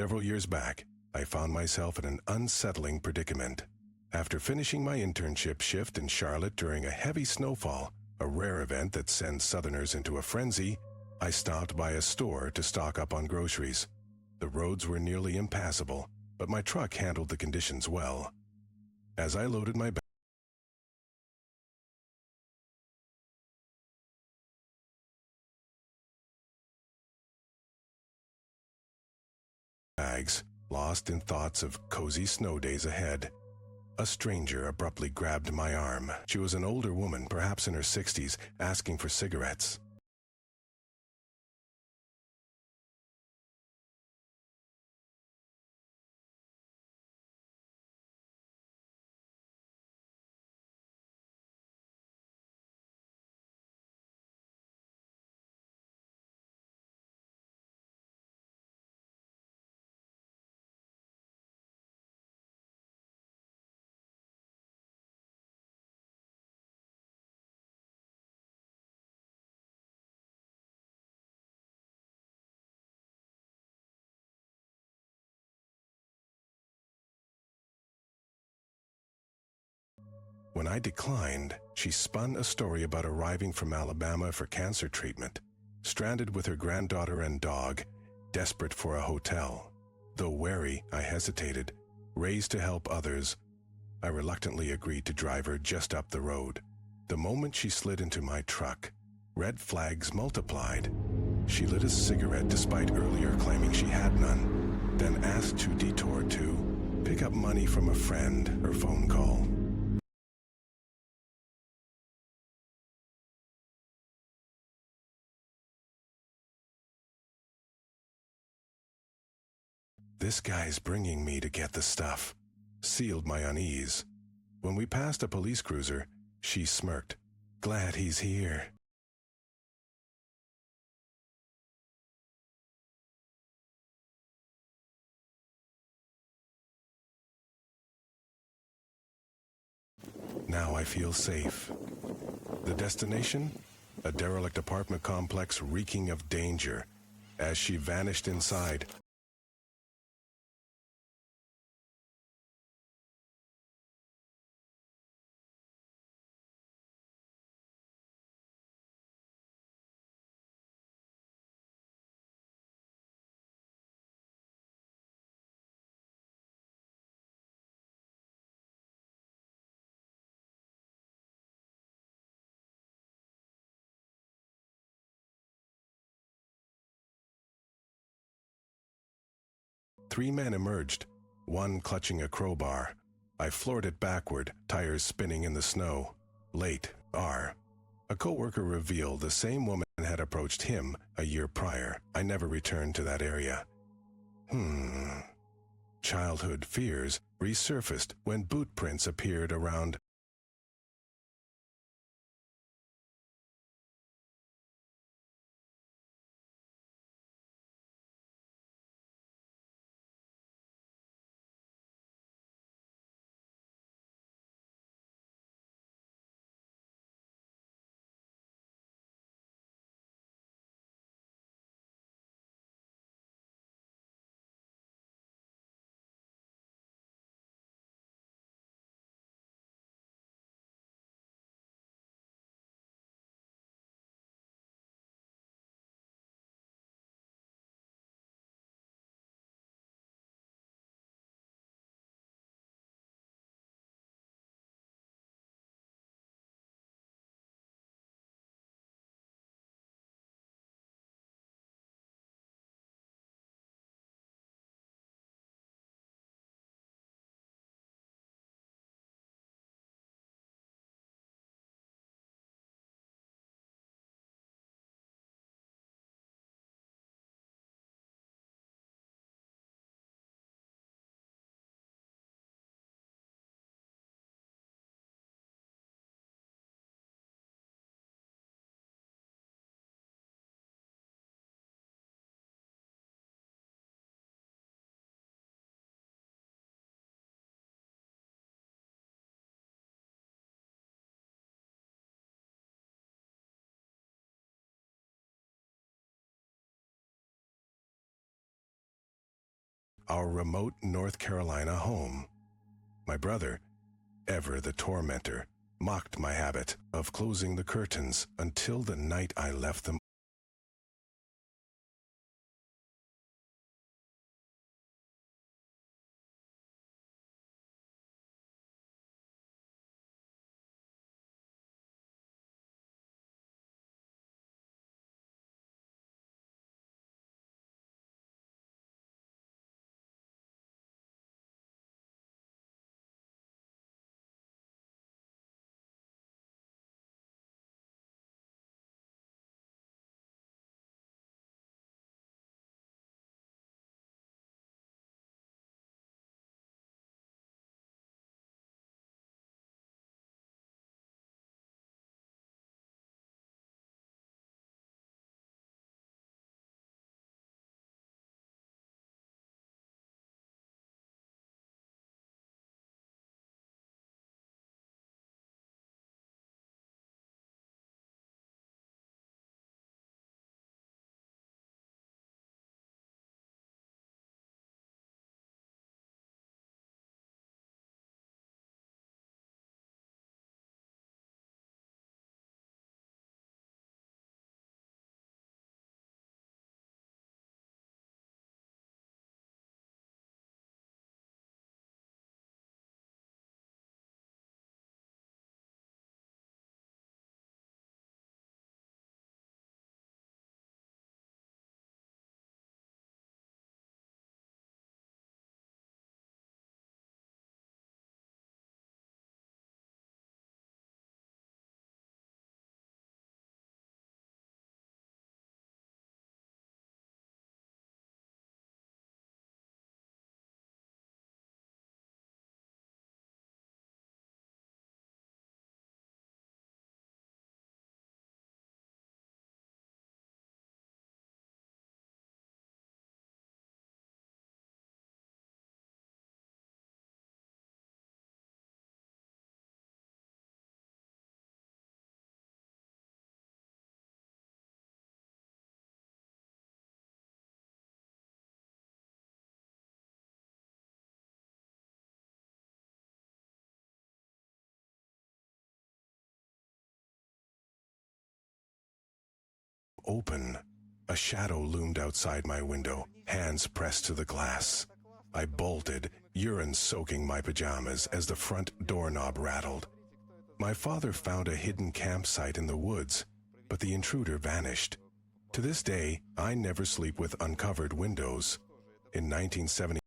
Several years back, I found myself in an unsettling predicament. After finishing my internship shift in Charlotte during a heavy snowfall, a rare event that sends Southerners into a frenzy, I stopped by a store to stock up on groceries. The roads were nearly impassable, but my truck handled the conditions well. As I loaded my bags, lost in thoughts of cozy snow days ahead, a stranger abruptly grabbed my arm. She was an older woman, perhaps in her 60s, asking for cigarettes. When I declined, she spun a story about arriving from Alabama for cancer treatment, stranded with her granddaughter and dog, desperate for a hotel. Though wary, I hesitated. Raised to help others, I reluctantly agreed to drive her just up the road. The moment she slid into my truck, red flags multiplied. She lit a cigarette despite earlier claiming she had none, then asked to detour to pick up money from a friend, her phone call. This guy's bringing me to get the stuff, sealed my unease. When we passed a police cruiser, she smirked. Glad he's here. Now I feel safe. The destination? A derelict apartment complex reeking of danger. As she vanished inside, three men emerged, one clutching a crowbar. I floored it backward, tires spinning in the snow. Late, R. A co-worker revealed the same woman had approached him a year prior. I never returned to that area. Childhood fears resurfaced when boot prints appeared around our remote North Carolina home. My brother, ever the tormentor, mocked my habit of closing the curtains until the night I left them open. A shadow loomed outside my window, hands pressed to the glass. I bolted, urine soaking my pajamas as the front doorknob rattled. My father found a hidden campsite in the woods, but the intruder vanished. To this day, I never sleep with uncovered windows. In 1970,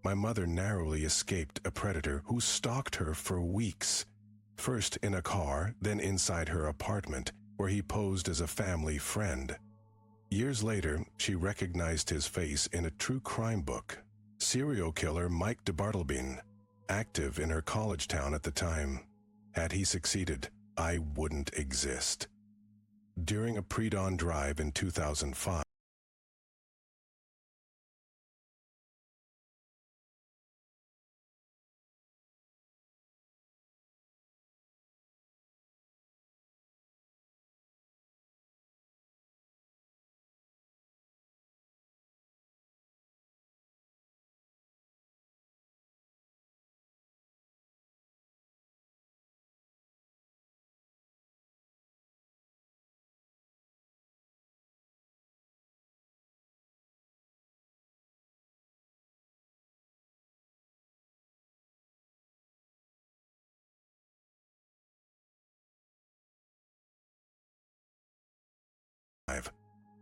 my mother narrowly escaped a predator who stalked her for weeks. First in a car, then inside her apartment, where he posed as a family friend. Years later, she recognized his face in a true crime book. Serial killer Mike DeBartlebine, active in her college town at the time. Had he succeeded, I wouldn't exist. During a pre-dawn drive in 2005,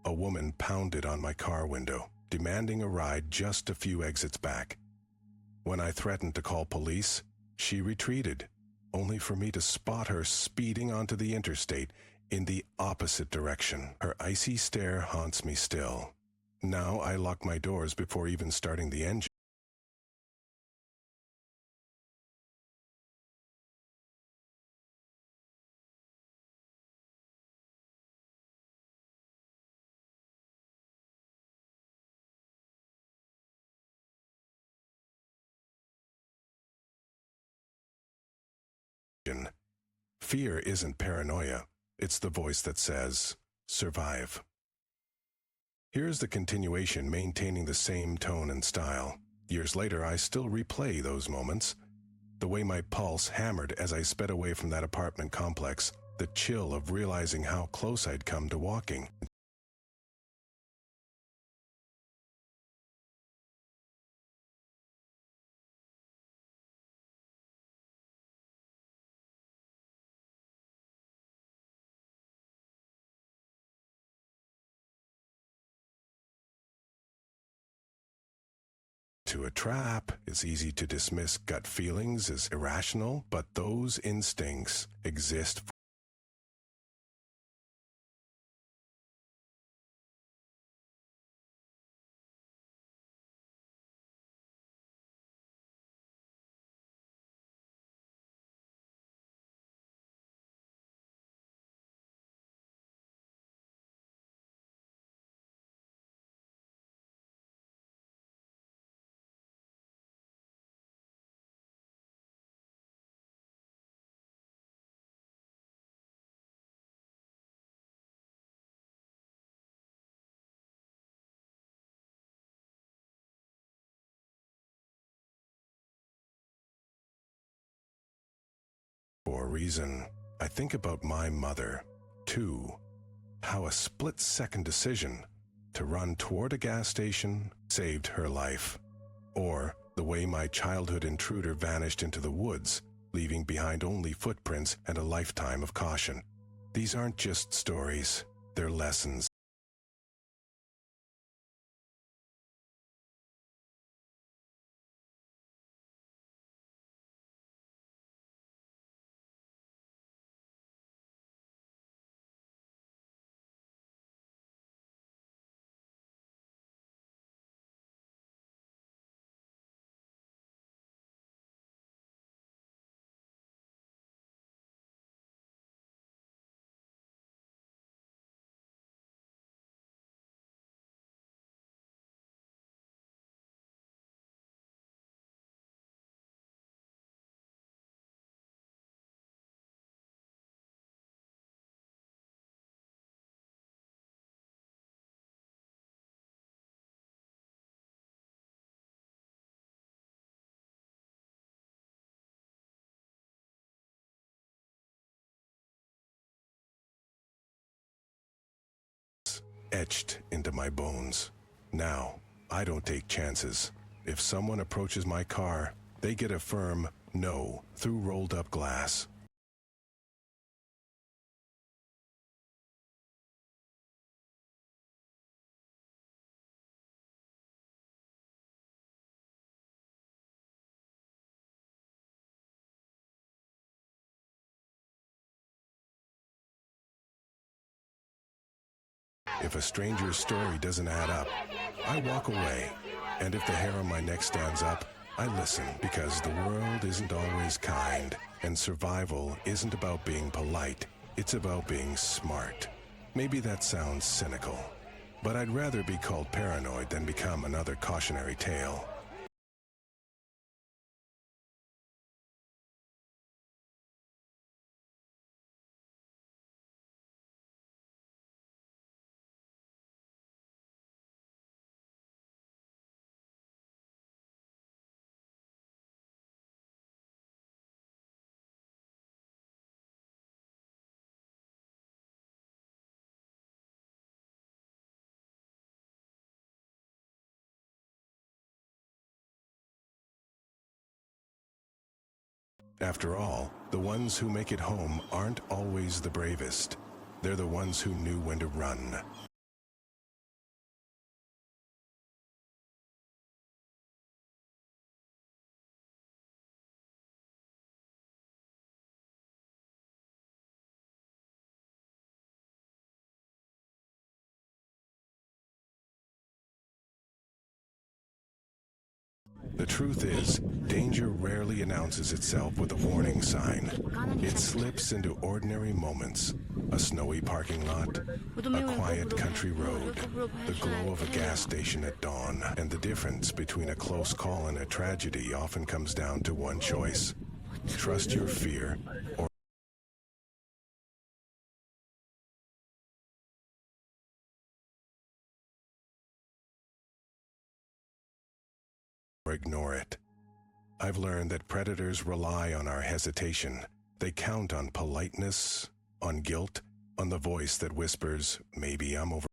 a woman pounded on my car window, demanding a ride just a few exits back. When I threatened to call police, she retreated, only for me to spot her speeding onto the interstate in the opposite direction. Her icy stare haunts me still. Now I lock my doors before even starting the engine. Fear isn't paranoia. It's the voice that says, survive. Here's the continuation, maintaining the same tone and style. Years later, I still replay those moments. The way my pulse hammered as I sped away from that apartment complex, the chill of realizing how close I'd come to walking. To a trap, it's easy to dismiss gut feelings as irrational, but those instincts exist for a reason. I think about my mother, too. How a split-second decision to run toward a gas station saved her life. Or the way my childhood intruder vanished into the woods, leaving behind only footprints and a lifetime of caution. These aren't just stories, they're lessons. Etched into my bones. Now, I don't take chances. If someone approaches my car, they get a firm no through rolled-up glass. If a stranger's story doesn't add up, I walk away. And if the hair on my neck stands up, I listen, because the world isn't always kind, and survival isn't about being polite, it's about being smart. Maybe that sounds cynical, but I'd rather be called paranoid than become another cautionary tale. After all, the ones who make it home aren't always the bravest. They're the ones who knew when to run. The truth is, danger rarely announces itself with a warning sign. It slips into ordinary moments. A snowy parking lot, a quiet country road, the glow of a gas station at dawn, and the difference between a close call and a tragedy often comes down to one choice. Trust your fear or ignore it. I've learned that predators rely on our hesitation. They count on politeness, on guilt, on the voice that whispers, maybe I'm over.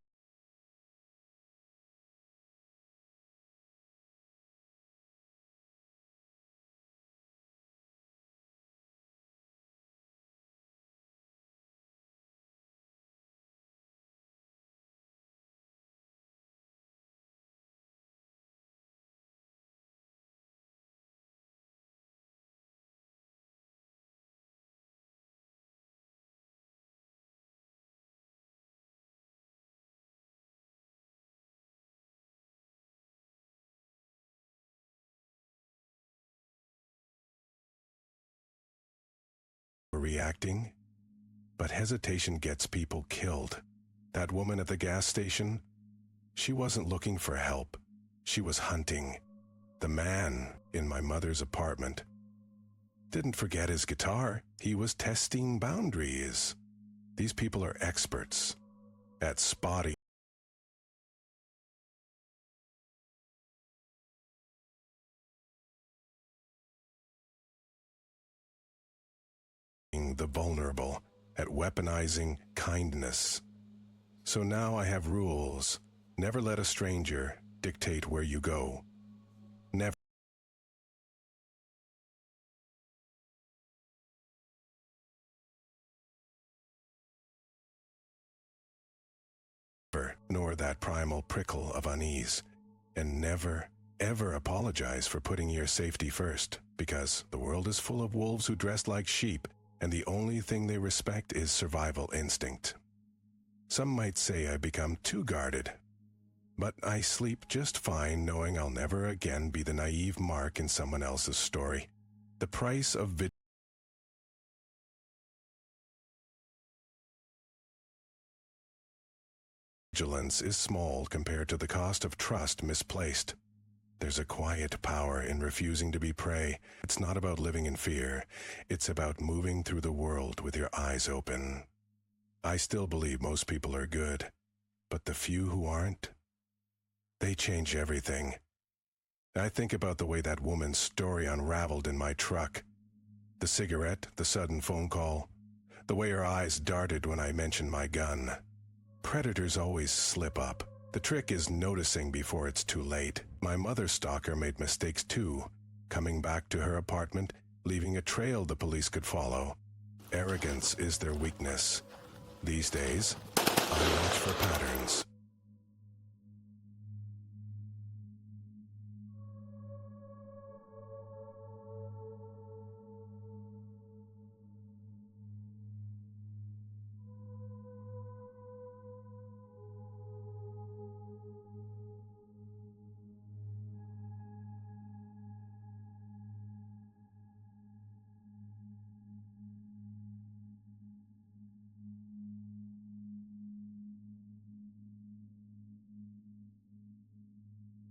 Reacting, but hesitation gets people killed. That woman at the gas station, she wasn't looking for help. She was hunting. The man in my mother's apartment didn't forget his guitar. He was testing boundaries. These people are experts at spotting the vulnerable, at weaponizing kindness. So now I have rules. Never let a stranger dictate where you go. Never. Nor that primal prickle of unease. And never, ever apologize for putting your safety first, because the world is full of wolves who dress like sheep, and the only thing they respect is survival instinct. Some might say I become too guarded, but I sleep just fine knowing I'll never again be the naive Mark in someone else's story. The price of vigilance is small compared to the cost of trust misplaced. There's a quiet power in refusing to be prey. It's not about living in fear. It's about moving through the world with your eyes open. I still believe most people are good, but the few who aren't, they change everything. I think about the way that woman's story unraveled in my truck. The cigarette, the sudden phone call, the way her eyes darted when I mentioned my gun. Predators always slip up. The trick is noticing before it's too late. My mother's stalker made mistakes too, coming back to her apartment, leaving a trail the police could follow. Arrogance is their weakness. These days, I watch for patterns.